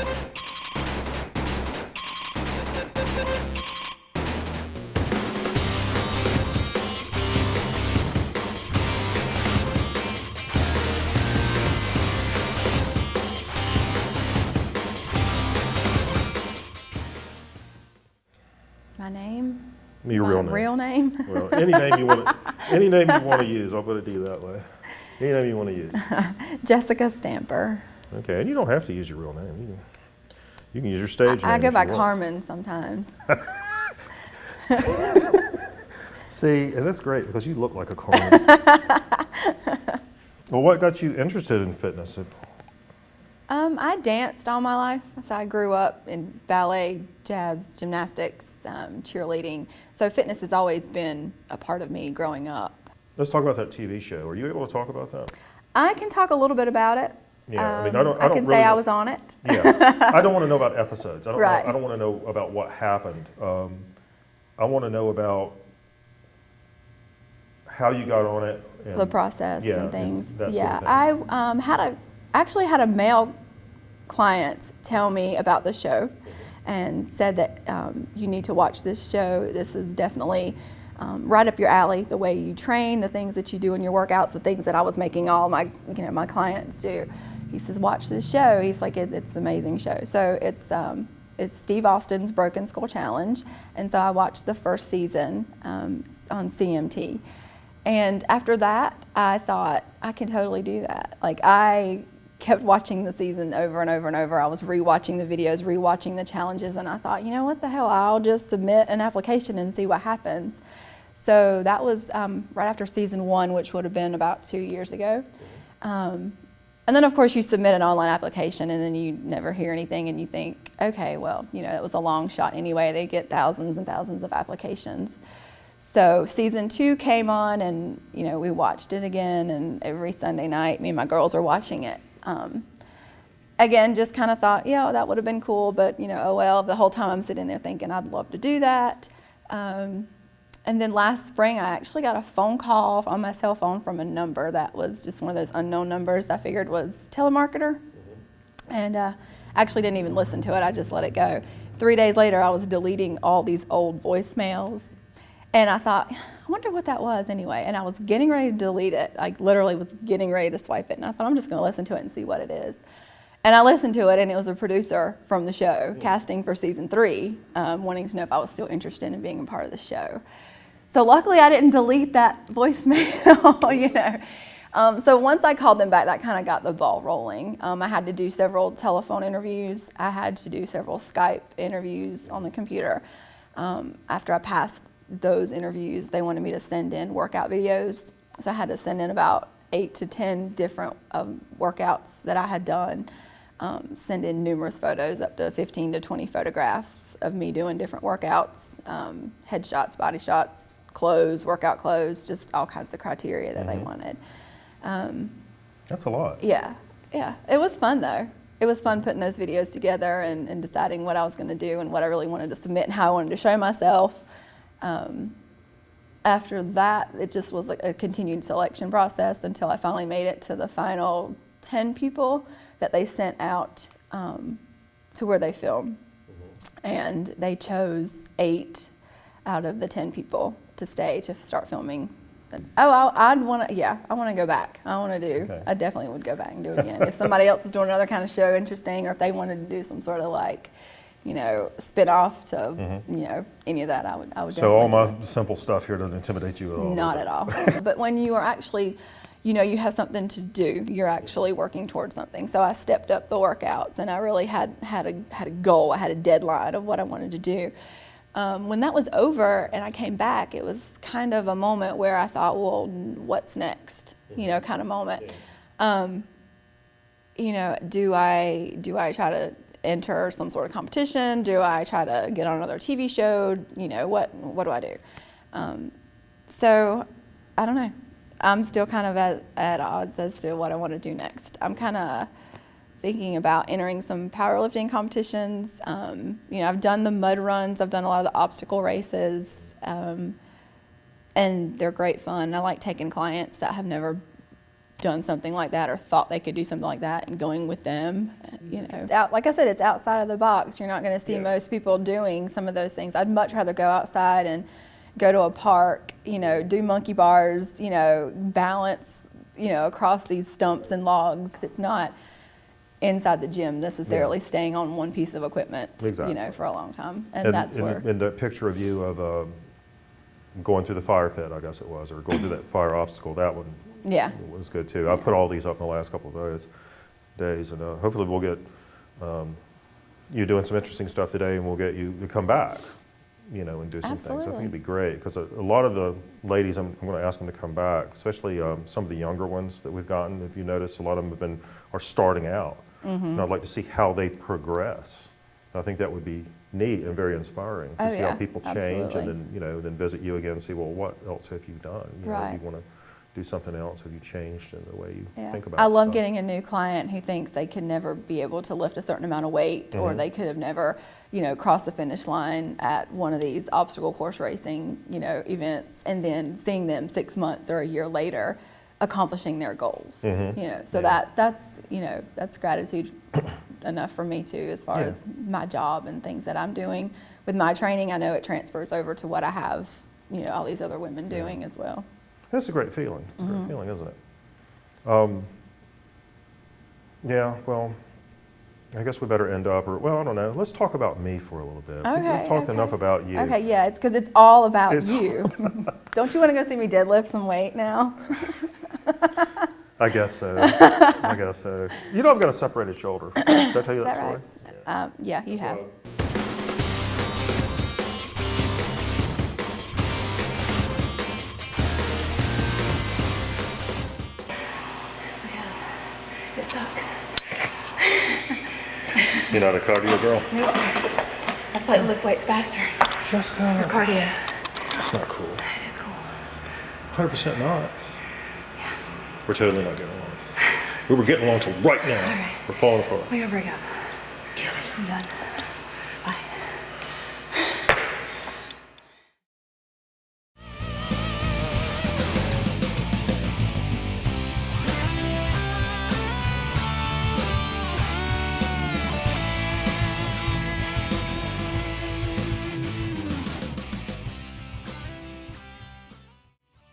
My name? Your real name. Real name? Well, any name you want to use. I'll put it to you that way. Any name you want to use. Jessica Stamper. Okay, and you don't have to use your real name. You can use your stage name. I go if by you want. Carmen sometimes. See, and that's great because you look like a Carmen. Well, what got you interested in fitness? I danced all my life. So I grew up in ballet, jazz, gymnastics, cheerleading. So fitness has always been a part of me growing up. Let's talk about that TV show. Are you able to talk about that? I can talk a little bit about it. Yeah, I don't I can really say I know- was on it. Yeah, I don't want to know about episodes. I Right. don't want to know about what happened. I want to know about how you got on it. And, The process yeah, and things. that sort of Yeah, thing. I actually had a male client tell me about the show and said that you need to watch this show. This is definitely right up your alley, the way you train, the things that you do in your workouts, the things that I was making all my clients do. He says, watch this show. He's like, it's an amazing show. So it's Steve Austin's Broken Skull Challenge. And so I watched the first season on CMT. And after that, I thought, I can totally do that. Like, I kept watching the season over and over and over. I was rewatching the videos, rewatching the challenges, and I thought, you know what the hell, I'll just submit an application and see what happens. So that was right after season 1, which would have been about 2 years ago. And then, of course, you submit an online application, and then you never hear anything, and you think, okay, well, it was a long shot anyway. They get thousands and thousands of applications. So season 2 came on, and we watched it again, and every Sunday night, me and my girls are watching it. Again, just kind of thought, yeah, that would have been cool, but oh well. The whole time I'm sitting there thinking I'd love to do that. And then last spring, I actually got a phone call on my cell phone from a number that was just one of those unknown numbers I figured was telemarketer. And actually didn't even listen to it. I just let it go. 3 days later, I was deleting all these old voicemails. And I thought, I wonder what that was anyway. And I was getting ready to delete it. I literally was getting ready to swipe it. And I thought, I'm just going to listen to it and see what it is. And I listened to it, and it was a producer from the show casting for season 3, wanting to know if I was still interested in being a part of the show. So luckily, I didn't delete that voicemail, So once I called them back, that kind of got the ball rolling. I had to do several telephone interviews. I had to do several Skype interviews on the computer. After I passed those interviews, they wanted me to send in workout videos. So I had to send in about 8 to 10 different workouts that I had done. Send in numerous photos, up to 15 to 20 photographs of me doing different workouts, headshots, body shots, clothes, workout clothes, just all kinds of criteria that they wanted. That's a lot. Yeah. It was fun though. It was fun putting those videos together and deciding what I was going to do and what I really wanted to submit and how I wanted to show myself. After that, it just was like a continued selection process until I finally made it to the final 10 people that they sent out to where they film. And they chose 8 out of the 10 people to stay to start filming. I want to go back. I definitely would go back and do it again. If somebody else is doing another kind of show interesting, or if they wanted to do some sort of spin-off to, any of that, I would So all definitely my simple stuff here doesn't intimidate you at all? Not at all. But when you are actually, you have something to do, you're actually working towards something. So I stepped up the workouts, and I really had a goal. I had a deadline of what I wanted to do. When that was over and I came back, it was kind of a moment where I thought, well, what's next? Kind of moment. Do I try to enter some sort of competition? Do I try to get on another TV show? What do I do? So I don't know. I'm still kind of at odds as to what I want to do next. I'm kind of thinking about entering some powerlifting competitions. I've done the mud runs. I've done a lot of the obstacle races, and they're great fun. I like taking clients that have never done something like that or thought they could do something like that and going with them, you know. Like I said, it's outside of the box. You're not going to see most people doing some of those things. I'd much rather go outside and go to a park, you know, do monkey bars, you know, balance, you know, across these stumps and logs. It's not inside the gym necessarily staying on one piece of equipment, you know, for a long time. And that's where. And the picture of you of going through the fire pit, I guess it was, or going through that fire obstacle, that one was good too. I put all these up in the last couple of days, and hopefully we'll get you doing some interesting stuff today, and we'll get you to come back, you know, and do some things. I think it'd be great, because a lot of the ladies, I'm going to ask them to come back, especially some of the younger ones that we've gotten. If you notice, a lot of them are starting out, and I'd like to see how they progress. I think that would be neat and very inspiring to see how people change, and then, you know, then visit you again and see, well, what else have you done? You know, you want to do something else? Have you changed in the way you think about I love stuff? getting a new client who thinks they could never be able to lift a certain amount of weight, or they could have never, you know, crossed the finish line at one of these obstacle course racing, you know, events, and then seeing them 6 months or a year later accomplishing their goals. You know, so that's, you know, that's gratitude enough for me too, as far as my job and things that I'm doing with my training. I know it transfers over to what I have, you know, all these other women doing as well. That's a great feeling. It's a great feeling, isn't it? Yeah, well, I guess we better end up, or, well, I don't know. Let's talk about me for a little bit. We've talked enough about you. Okay, yeah, it's because it's all about you. Don't you want to go see me deadlift some weight now? I guess so. I guess so. You know, I've got a separated shoulder. Did I tell you that story? Right? Yeah, you have. It sucks. You're not a cardio girl? Nope. I just like to lift weights faster. Jessica. For cardio. That's not cool. It is cool. 100% not. Yeah. We're totally not getting along. We were getting along till right now. All right. We're falling apart. We're gonna break up. Damn it. I'm done.